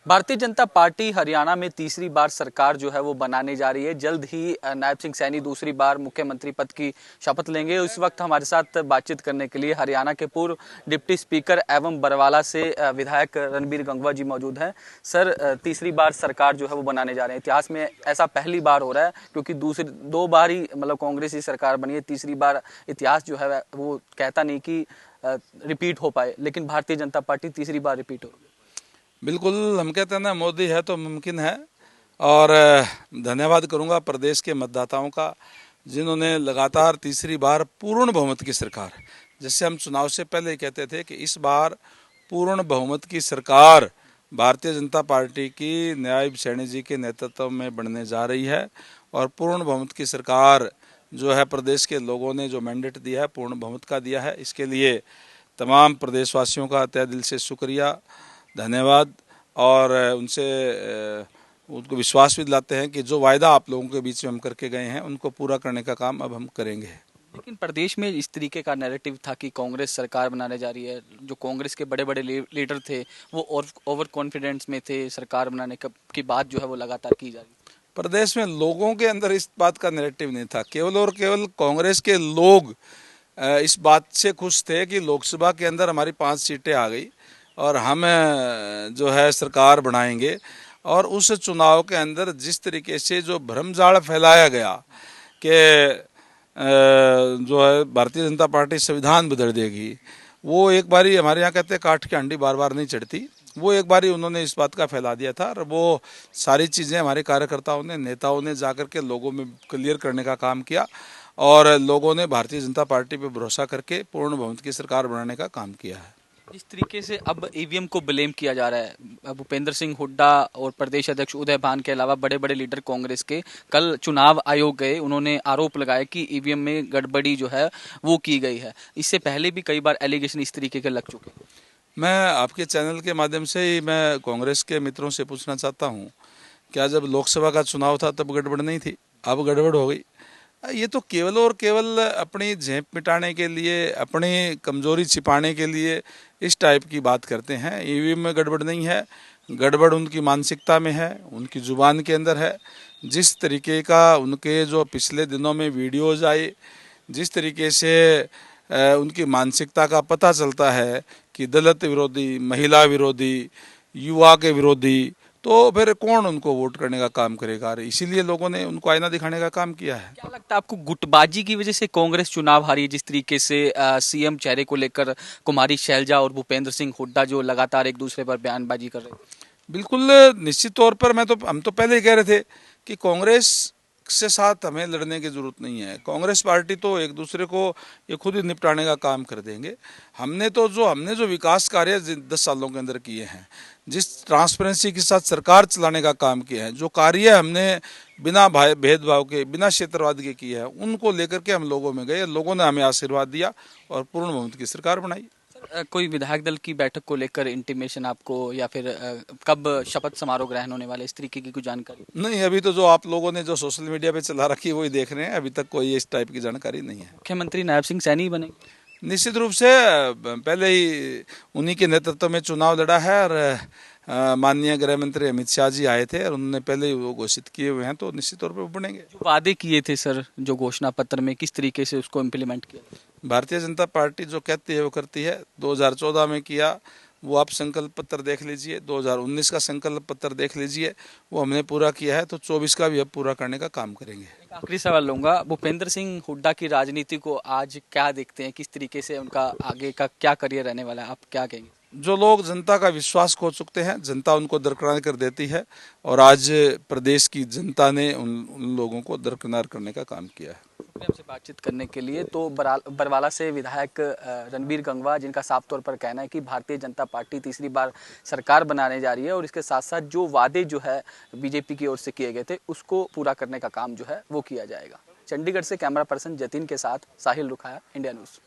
Bharatiya Janata party Haryana में तीसरी बार सरकार जो है वो बनाने जा रही है। जल्द ही नायब सिंह सैनी दूसरी बार मुख्यमंत्री पद की शपथ लेंगे। इस वक्त हमारे साथ बातचीत करने के लिए हरियाणा के पूर्व डिप्टी स्पीकर एवं बरवाला से विधायक रणबीर गंगवा जी मौजूद हैं। सर, तीसरी बार सरकार जो है वो बनाने जा रहे हैं। इतिहास में ऐसा पहली बार हो रहा है, क्योंकि दूसरी दो बार ही मतलब कांग्रेस की सरकार बनी है। तीसरी बार इतिहास जो है वो कहता नहीं कि रिपीट हो पाए, लेकिन भारतीय जनता पार्टी तीसरी बार रिपीट हो रही है। बिल्कुल, हम कहते हैं ना, मोदी है तो मुमकिन है। और धन्यवाद करूंगा प्रदेश के मतदाताओं का, जिन्होंने लगातार तीसरी बार पूर्ण बहुमत की सरकार, जैसे हम चुनाव से पहले ही कहते थे कि इस बार पूर्ण बहुमत की सरकार भारतीय जनता पार्टी की नायब सैनी जी के नेतृत्व में बनने जा रही है। और पूर्ण बहुमत की सरकार जो है, प्रदेश के लोगों ने जो मैंडेट दिया है पूर्ण बहुमत का दिया है। इसके लिए तमाम प्रदेशवासियों का तहे दिल से शुक्रिया, धन्यवाद। और उनसे उनको विश्वास भी दिलाते हैं कि जो वायदा आप लोगों के बीच में हम करके गए हैं उनको पूरा करने का काम अब हम करेंगे। लेकिन प्रदेश में इस तरीके का नैरेटिव था कि कांग्रेस सरकार बनाने जा रही है। जो कांग्रेस के बड़े बड़े लीडर थे वो ओवर कॉन्फिडेंस में थे। सरकार बनाने की बात जो है वो लगातार की जा रही है। प्रदेश में लोगों के अंदर इस बात का नैरेटिव नहीं था। केवल और केवल कांग्रेस के लोग इस बात से खुश थे कि लोकसभा के अंदर हमारी 5 सीटें आ गई और हम जो है सरकार बनाएंगे। और उस चुनाव के अंदर जिस तरीके से जो भ्रमजाल फैलाया गया कि जो है भारतीय जनता पार्टी संविधान बदल देगी, वो एक बारी, हमारे यहाँ कहते हैं काठ की हांडी बार बार नहीं चढ़ती, वो एक बारी उन्होंने इस बात का फैला दिया था। और वो सारी चीज़ें हमारे कार्यकर्ताओं ने, नेताओं ने जाकर के लोगों में क्लियर करने का काम किया। और लोगों ने भारतीय जनता पार्टी पर भरोसा करके पूर्ण बहुमत की सरकार बनाने का काम किया है। जिस तरीके से अब ईवीएम को ब्लेम किया जा रहा है, भूपेंद्र सिंह हुड्डा और प्रदेश अध्यक्ष उदय भान के अलावा बड़े बड़े लीडर कांग्रेस के कल चुनाव आयोग गए। उन्होंने आरोप लगाया कि ईवीएम में गड़बड़ी जो है वो की गई है। इससे पहले भी कई बार एलिगेशन इस तरीके के लग चुके हैं। मैं आपके चैनल के माध्यम से ही मैं कांग्रेस के मित्रों से पूछना चाहता हूँ, क्या जब लोकसभा का चुनाव था तब गड़बड़ नहीं थी? अब गड़बड़ हो गई। ये तो केवल और केवल अपनी झेप मिटाने के लिए, अपनी कमजोरी छिपाने के लिए इस टाइप की बात करते हैं। ईवीएम में गड़बड़ नहीं है, गड़बड़ उनकी मानसिकता में है, उनकी जुबान के अंदर है। जिस तरीके का उनके जो पिछले दिनों में वीडियोज आए, जिस तरीके से उनकी मानसिकता का पता चलता है कि दलित विरोधी, महिला विरोधी, युवा के विरोधी, तो फिर कौन उनको वोट करने का काम करेगा? इसीलिए लोगों ने उनको आईना दिखाने का काम किया है। क्या लगता है आपको, गुटबाजी की वजह से कांग्रेस चुनाव हारी? जिस तरीके से सीएम चेहरे को लेकर कुमारी शैलजा और भूपेंद्र सिंह हुड्डा जो लगातार एक दूसरे पर बयानबाजी कर रहे थे। बिल्कुल, निश्चित तौर पर हम तो पहले ही कह रहे थे कि कांग्रेस से साथ हमें लड़ने की जरूरत नहीं है। कांग्रेस पार्टी तो एक दूसरे को ये खुद ही निपटाने का काम कर देंगे। हमने जो विकास कार्य 10 सालों के अंदर किए हैं, जिस ट्रांसपेरेंसी के साथ सरकार चलाने का काम किया है, जो कार्य हमने बिना भेदभाव के, बिना क्षेत्रवाद के किए हैं, उनको लेकर के हम लोगों में गए। लोगों ने हमें आशीर्वाद दिया और पूर्ण बहुमत की सरकार बनाई। कोई विधायक दल की बैठक को लेकर इंटीमेशन आपको, या फिर कब शपथ समारोह ग्रहण होने वाले, इस तरीके की कोई जानकारी? नहीं, अभी तो जो आप लोगों ने जो सोशल मीडिया पे चला रखी है वही देख रहे हैं। अभी तक कोई इस टाइप की जानकारी नहीं है। मुख्यमंत्री नायब सिंह सैनी बने? निश्चित रूप से पहले ही उन्हीं के नेतृत्व में चुनाव लड़ा है। और माननीय गृह मंत्री अमित शाह जी आए थे और उन्होंने पहले ही वो घोषित किए हुए हैं, तो निश्चित तौर पर वो बनेंगे। जो वादे किए थे सर, जो घोषणा पत्र में, किस तरीके से उसको इम्प्लीमेंट किया? भारतीय जनता पार्टी जो कहती है वो करती है। 2014 में किया वो आप संकल्प पत्र देख लीजिए, 2019 का संकल्प पत्र देख लीजिए, वो हमने पूरा किया है। तो 24 का भी अब पूरा करने का काम करेंगे। एक आखिरी सवाल लूंगा, भूपेंद्र सिंह हुड्डा की राजनीति को आज क्या देखते हैं? किस तरीके से उनका आगे का क्या करियर रहने वाला है, आप क्या कहेंगे? जो लोग जनता का विश्वास खो चुके हैं, जनता उनको दरकिनार कर देती है। और आज प्रदेश की जनता ने उन लोगों को दरकिनार करने का काम किया है। हमसे बातचीत करने के लिए। तो बरवाला से विधायक रणबीर गंगवा, जिनका साफ तौर पर कहना है कि भारतीय जनता पार्टी तीसरी बार सरकार बनाने जा रही है और इसके साथ साथ जो वादे जो है बीजेपी की ओर से किए गए थे उसको पूरा करने का काम जो है वो किया जाएगा। चंडीगढ़ से कैमरा पर्सन जतिन के साथ साहिल रुखाया, इंडिया न्यूज़।